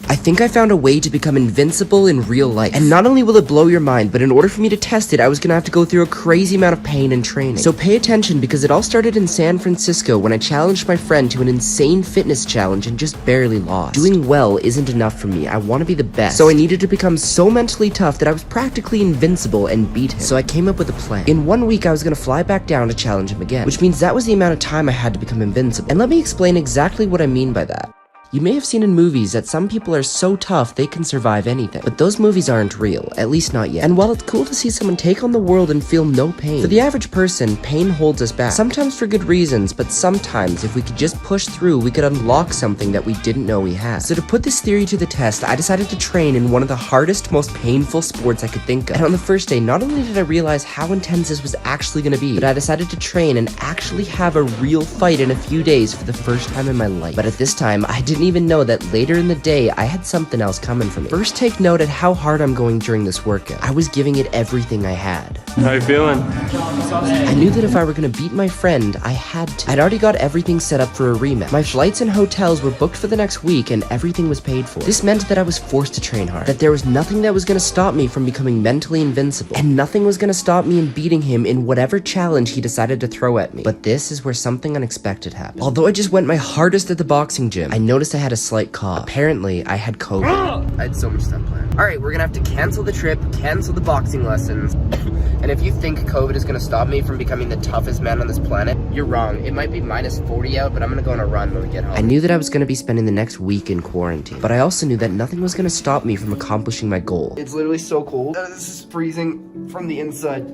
I think I found a way to become invincible in real life. And not only will it blow your mind, but in order for me to test it, I was gonna have to go through a crazy amount of pain and training. So pay attention, because it all started in San Francisco when I challenged my friend to an insane fitness challenge and just barely lost. Doing well isn't enough for me. I want to be the best. So I needed to become so mentally tough that I was practically invincible and beat him. So I came up with a plan. In 1 week, I was gonna fly back down to challenge him again, which means that was the amount of time I had to become invincible. And let me explain exactly what I mean by that. You may have seen in movies that some people are so tough they can survive anything, but those movies aren't real, at least not yet. And while it's cool to see someone take on the world and feel no pain, for the average person, pain holds us back. Sometimes for good reasons, but sometimes if we could just push through, we could unlock something that we didn't know we had. So to put this theory to the test, I decided to train in one of the hardest, most painful sports I could think of. And on the first day, not only did I realize how intense this was actually gonna be, but I decided to train and actually have a real fight in a few days for the first time in my life. But at this time, I didn't even know that later in the day, I had something else coming for me. First, take note at how hard I'm going during this workout. I was giving it everything I had. How you feeling? I knew that if I were gonna beat my friend, I had to. I'd already got everything set up for a rematch. My flights and hotels were booked for the next week and everything was paid for. This meant that I was forced to train hard, that there was nothing that was gonna stop me from becoming mentally invincible, and nothing was gonna stop me in beating him in whatever challenge he decided to throw at me. But this is where something unexpected happened. Although I just went my hardest at the boxing gym, I noticed I had a slight cough. Apparently, I had COVID. I had so much stuff planned. Alright, we're gonna have to cancel the trip, cancel the boxing lessons. And if you think COVID is gonna stop me from becoming the toughest man on this planet, you're wrong. It might be minus 40 out, but I'm gonna go on a run when we get home. I knew that I was gonna be spending the next week in quarantine, but I also knew that nothing was gonna stop me from accomplishing my goal. It's literally so cold. This is freezing from the inside.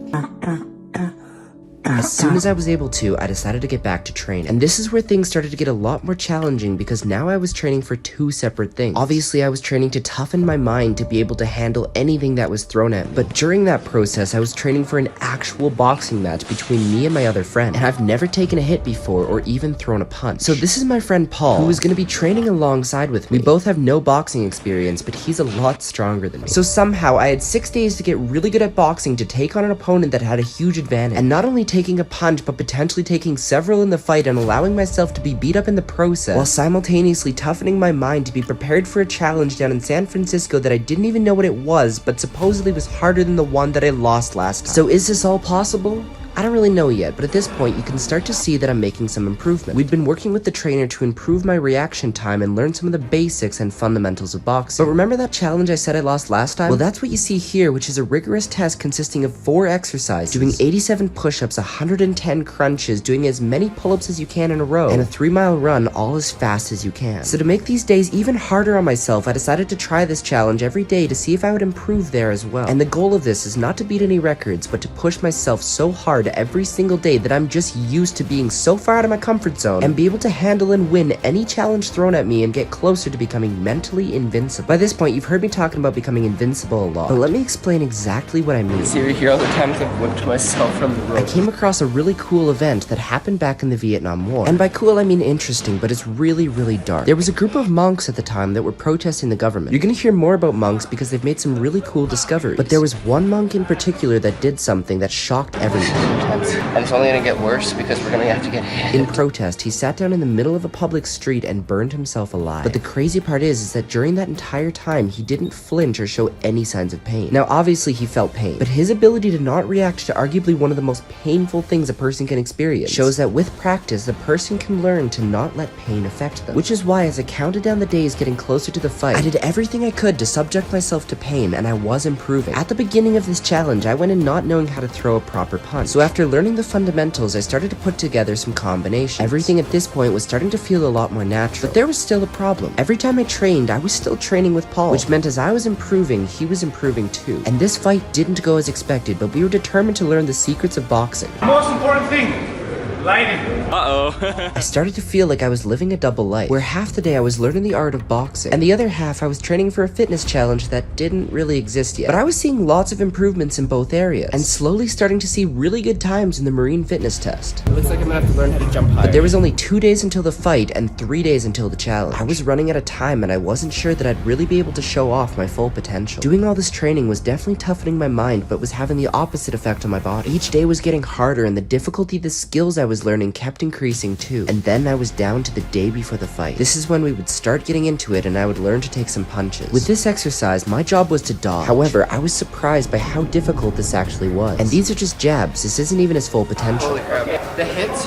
As soon as I was able to, I decided to get back to training. And this is where things started to get a lot more challenging, because now I was training for two separate things. Obviously, I was training to toughen my mind to be able to handle anything that was thrown at me. But during that process, I was training for an actual boxing match between me and my other friend. And I've never taken a hit before or even thrown a punch. So this is my friend Paul, who is going to be training alongside with me. We both have no boxing experience, but he's a lot stronger than me. So somehow, I had 6 days to get really good at boxing to take on an opponent that had a huge advantage. And not only taking a punch, but potentially taking several in the fight and allowing myself to be beat up in the process, while simultaneously toughening my mind to be prepared for a challenge down in San Francisco that I didn't even know what it was, but supposedly was harder than the one that I lost last time. So is this all possible? I don't really know yet, but at this point, you can start to see that I'm making some improvement. We'd been working with the trainer to improve my reaction time and learn some of the basics and fundamentals of boxing. But remember that challenge I said I lost last time? Well, that's what you see here, which is a rigorous test consisting of 4 exercises, doing 87 push-ups, 110 crunches, doing as many pull-ups as you can in a row, and a 3-mile run all as fast as you can. So to make these days even harder on myself, I decided to try this challenge every day to see if I would improve there as well. And the goal of this is not to beat any records, but to push myself so hard every single day that I'm just used to being so far out of my comfort zone and be able to handle and win any challenge thrown at me and get closer to becoming mentally invincible. By this point, you've heard me talking about becoming invincible a lot, but let me explain exactly what I mean. See, you hear all the times I've whipped myself from the rope. I came across a really cool event that happened back in the Vietnam War. And by cool, I mean interesting, but it's really, really dark. There was a group of monks at the time that were protesting the government. You're gonna hear more about monks because they've made some really cool discoveries. But there was one monk in particular that did something that shocked everyone. And it's only gonna get worse because we're gonna have to get hit. In protest, he sat down in the middle of a public street and burned himself alive. But the crazy part is that during that entire time, he didn't flinch or show any signs of pain. Now, obviously, he felt pain, but his ability to not react to arguably one of the most painful things a person can experience shows that with practice, the person can learn to not let pain affect them. Which is why, as I counted down the days getting closer to the fight, I did everything I could to subject myself to pain, and I was improving. At the beginning of this challenge, I went in not knowing how to throw a proper punch. So after learning the fundamentals, I started to put together some combinations. Everything at this point was starting to feel a lot more natural, but there was still a problem. Every time I trained, I was still training with Paul, which meant as I was improving, he was improving too. And this fight didn't go as expected, but we were determined to learn the secrets of boxing. Most important thing, lighting. I started to feel like I was living a double life, where half the day I was learning the art of boxing, and the other half I was training for a fitness challenge that didn't really exist yet. But I was seeing lots of improvements in both areas, and slowly starting to see really good times in the marine fitness test. It looks like I'm gonna have to learn how to jump higher. But there was only 2 days until the fight and 3 days until the challenge. I was running out of time and I wasn't sure that I'd really be able to show off my full potential. Doing all this training was definitely toughening my mind, but was having the opposite effect on my body. Each day was getting harder, and the difficulty of the skills I was was learning kept increasing too, and then I was down to the day before the fight. This is when we would start getting into it and I would learn to take some punches. With this exercise, my job was to dodge. However, I was surprised by how difficult this actually was. And these are just jabs, this isn't even his full potential. Holy crap. The hits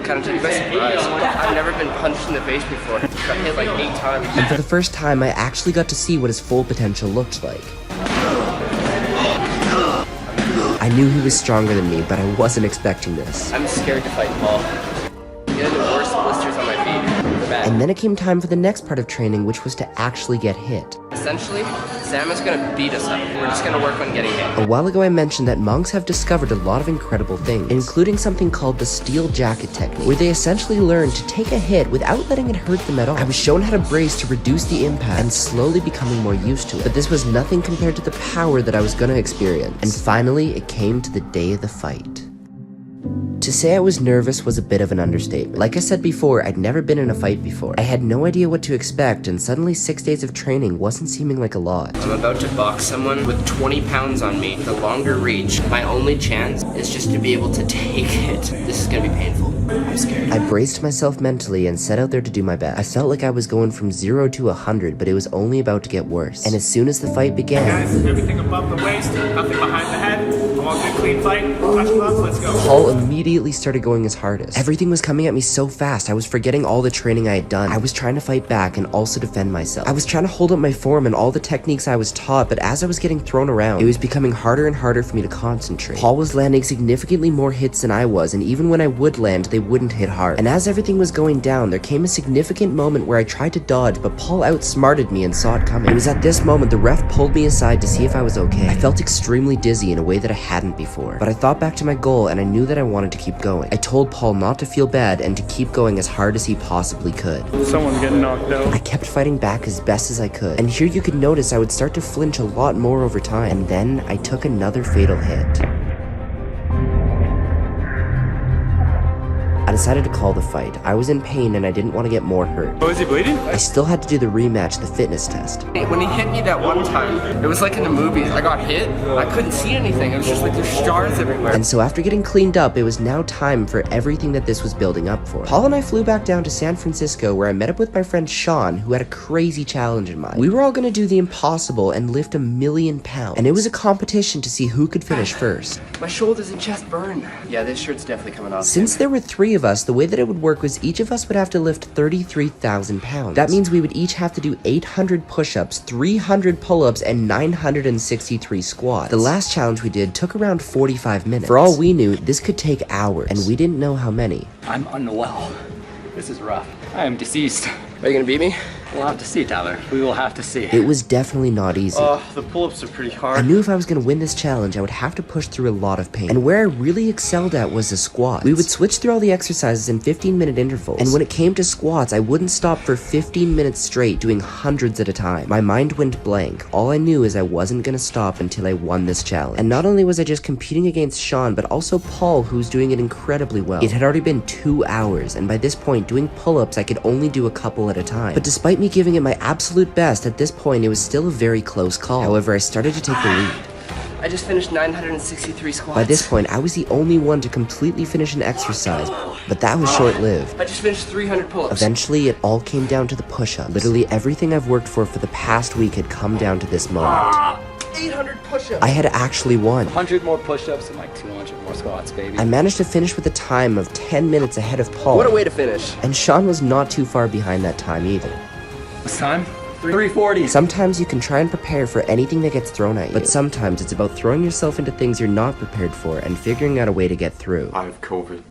kind of took me by surprise. I've never been punched in the face before. Got hit like 8 times. And for the first time, I actually got to see what his full potential looked like. I knew he was stronger than me, but I wasn't expecting this. I'm scared to fight Paul. I'm getting the worst blisters on my feet. They're bad. And then it came time for the next part of training, which was to actually get hit. Essentially, Sam is gonna beat us up. We're just gonna work on getting hit. A while ago I mentioned that monks have discovered a lot of incredible things, including something called the steel jacket technique, where they essentially learn to take a hit without letting it hurt them at all. I was shown how to brace to reduce the impact and slowly becoming more used to it, but this was nothing compared to the power that I was gonna experience. And finally, it came to the day of the fight. To say I was nervous was a bit of an understatement. Like I said before, I'd never been in a fight before. I had no idea what to expect, and suddenly 6 days of training wasn't seeming like a lot. I'm about to box someone with 20 pounds on me, the longer reach. My only chance is just to be able to take it. This is gonna be painful. I'm scared. I braced myself mentally and set out there to do my best. I felt like I was going from 0 to 100, but it was only about to get worse. And as soon as the fight began... Guys, everything above the waist, nothing behind the head. I want a clean fight. Touch gloves, let's go. Paul immediately started going his hardest. Everything was coming at me so fast, I was forgetting all the training I had done. I was trying to fight back and also defend myself. I was trying to hold up my form and all the techniques I was taught, but as I was getting thrown around, it was becoming harder and harder for me to concentrate. Paul was landing significantly more hits than I was, and even when I would land, they wouldn't hit hard. And as everything was going down, there came a significant moment where I tried to dodge, but Paul outsmarted me and saw it coming. It was at this moment the ref pulled me aside to see if I was okay. I felt extremely dizzy in a way that I hadn't before, but I thought back to my goal and I knew that I wanted to keep going. I told Paul not to feel bad and to keep going as hard as he possibly could. Someone's getting knocked out. I kept fighting back as best as I could, and here you could notice I would start to flinch a lot more over time, and then I took another fatal hit. I decided to call the fight. I was in pain and I didn't want to get more hurt. Oh, is he bleeding? I still had to do the rematch, the fitness test. When he hit me that one time, it was like in the movies. I got hit, I couldn't see anything. It was just like there's stars everywhere. And so after getting cleaned up, it was now time for everything that this was building up for. Paul and I flew back down to San Francisco where I met up with my friend Sean, who had a crazy challenge in mind. We were all gonna do the impossible and lift 1,000,000 pounds. And it was a competition to see who could finish first. My shoulders and chest burn. Yeah, this shirt's definitely coming off. Since there were 3 of us, the way that it would work was each of us would have to lift 33,000 pounds. That means we would each have to do 800 push-ups, 300 pull-ups, and 963 squats. The last challenge we did took around 45 minutes. For all we knew, this could take hours, and we didn't know how many. I'm unwell. This is rough. I am deceased. Are you gonna beat me? We'll have to see, Tyler. We will have to see. It was definitely not easy. The pull-ups are pretty I hard. knew if I was going to win this challenge, I would have to push through a lot of pain. And where I really excelled at was the squats. We would switch through all the exercises in 15-minute intervals. And when it came to squats, I wouldn't stop for 15 minutes straight, doing hundreds at a time. My mind went blank. All I knew is I wasn't going to stop until I won this challenge. And not only was I just competing against Sean, but also Paul, who's doing it incredibly well. It had already been 2 hours, and by this point, doing pull-ups, I could only do a couple at a time. But despite me giving it my absolute best, at this point, it was still a very close call. However, I started to take the lead. I just finished 963 squats. By this point, I was the only one to completely finish an exercise, but that was short-lived. I just finished 300 pull-ups. Eventually, it all came down to the push-ups. Literally everything I've worked for the past week had come down to this moment. 800 push-ups. I had actually won. 100 more push-ups and like 200 more squats, baby. I managed to finish with a time of 10 minutes ahead of Paul. What a way to finish. And Sean was not too far behind that time either. What's time? 3:40. Sometimes you can try and prepare for anything that gets thrown at you, but sometimes it's about throwing yourself into things you're not prepared for and figuring out a way to get through. I have COVID.